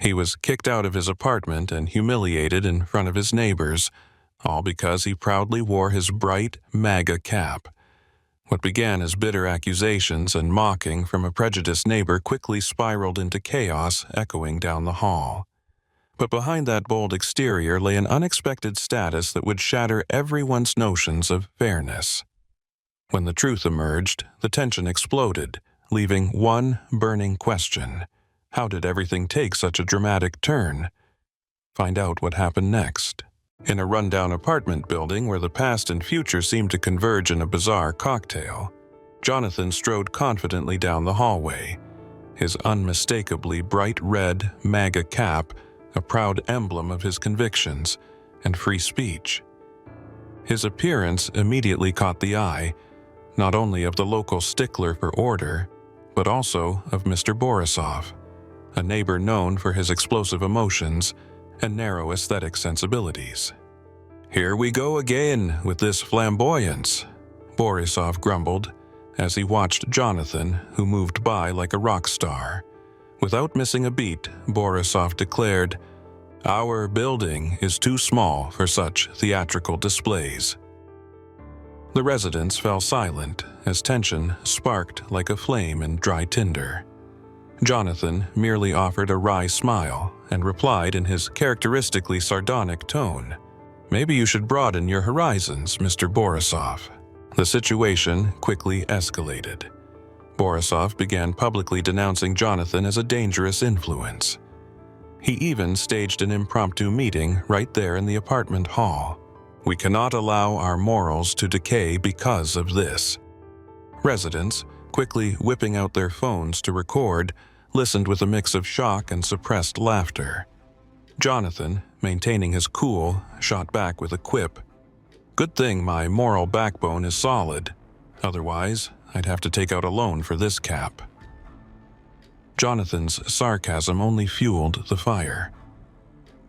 He was kicked out of his apartment and humiliated in front of his neighbors, all because he proudly wore his bright MAGA cap. What began as bitter accusations and mocking from a prejudiced neighbor quickly spiraled into chaos echoing down the hall. But behind that bold exterior lay an unexpected status that would shatter everyone's notions of fairness. When the truth emerged, the tension exploded, leaving one burning question. How did everything take such a dramatic turn? Find out what happened next. In a rundown apartment building where the past and future seemed to converge in a bizarre cocktail, Jonathan strode confidently down the hallway, his unmistakably bright red MAGA cap a proud emblem of his convictions and free speech. His appearance immediately caught the eye, not only of the local stickler for order, but also of Mr. Borisov, a neighbor known for his explosive emotions and narrow aesthetic sensibilities. "Here we go again with this flamboyance," Borisov grumbled as he watched Jonathan, who moved by like a rock star. Without missing a beat, Borisov declared, "Our building is too small for such theatrical displays." The residents fell silent as tension sparked like a flame in dry tinder. Jonathan merely offered a wry smile and replied in his characteristically sardonic tone, "Maybe you should broaden your horizons, Mr. Borisov." The situation quickly escalated. Borisov began publicly denouncing Jonathan as a dangerous influence. He even staged an impromptu meeting right there in the apartment hall. "We cannot allow our morals to decay because of this." Residents, quickly whipping out their phones to record, listened with a mix of shock and suppressed laughter. Jonathan, maintaining his cool, shot back with a quip, "Good thing my moral backbone is solid. Otherwise, I'd have to take out a loan for this cap." Jonathan's sarcasm only fueled the fire.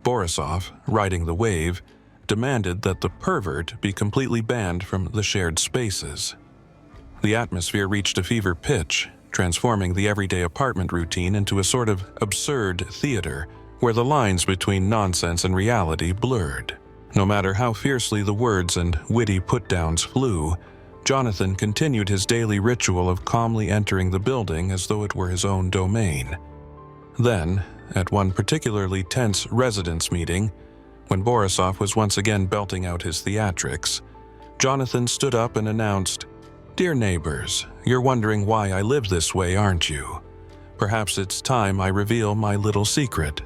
Borisov, riding the wave, demanded that the pervert be completely banned from the shared spaces. The atmosphere reached a fever pitch, transforming the everyday apartment routine into a sort of absurd theater where the lines between nonsense and reality blurred. No matter how fiercely the words and witty put-downs flew, Jonathan continued his daily ritual of calmly entering the building as though it were his own domain. Then, at one particularly tense residents' meeting, when Borisov was once again belting out his theatrics, Jonathan stood up and announced, "Dear neighbors, you're wondering why I live this way, aren't you? Perhaps it's time I reveal my little secret."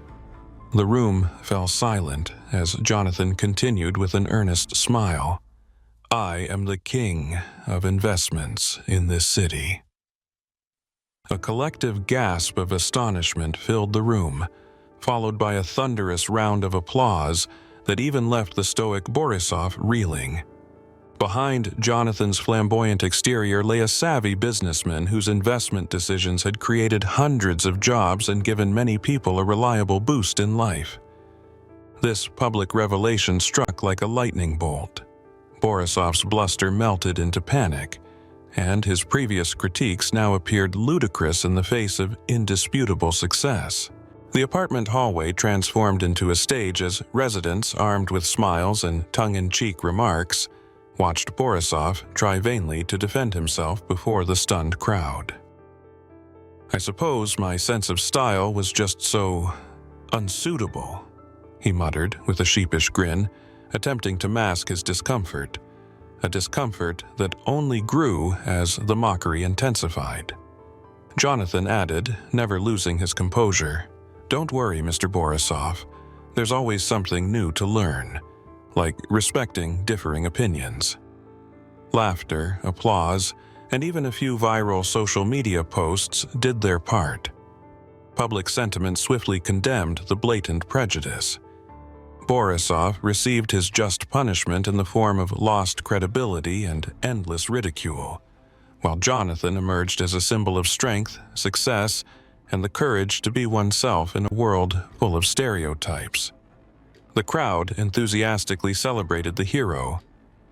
The room fell silent as Jonathan continued with an earnest smile. "I am the king of investments in this city." A collective gasp of astonishment filled the room, followed by a thunderous round of applause that even left the stoic Borisov reeling. Behind Jonathan's flamboyant exterior lay a savvy businessman whose investment decisions had created hundreds of jobs and given many people a reliable boost in life. This public revelation struck like a lightning bolt. Borisov's bluster melted into panic, and his previous critiques now appeared ludicrous in the face of indisputable success. The apartment hallway transformed into a stage as residents, armed with smiles and tongue-in-cheek remarks, watched Borisov try vainly to defend himself before the stunned crowd. "I suppose my sense of style was just so unsuitable," he muttered with a sheepish grin, attempting to mask his discomfort, a discomfort that only grew as the mockery intensified. Jonathan added, never losing his composure, "Don't worry, Mr. Borisov. There's always something new to learn, like respecting differing opinions." Laughter, applause, and even a few viral social media posts did their part. Public sentiment swiftly condemned the blatant prejudice. Borisov received his just punishment in the form of lost credibility and endless ridicule, while Jonathan emerged as a symbol of strength, success, and the courage to be oneself in a world full of stereotypes. The crowd enthusiastically celebrated the hero,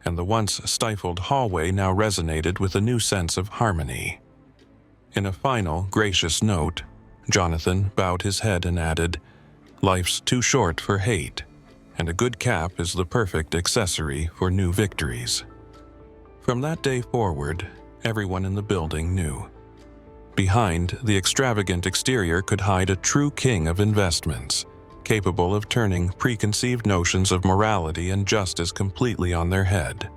and the once stifled hallway now resonated with a new sense of harmony. In a final, gracious note, Jonathan bowed his head and added, Life's too short for hate, and a good cap is the perfect accessory for new victories. From that day forward, everyone in the building knew. Behind the extravagant exterior could hide a true king of investments, capable of turning preconceived notions of morality and justice completely on their head.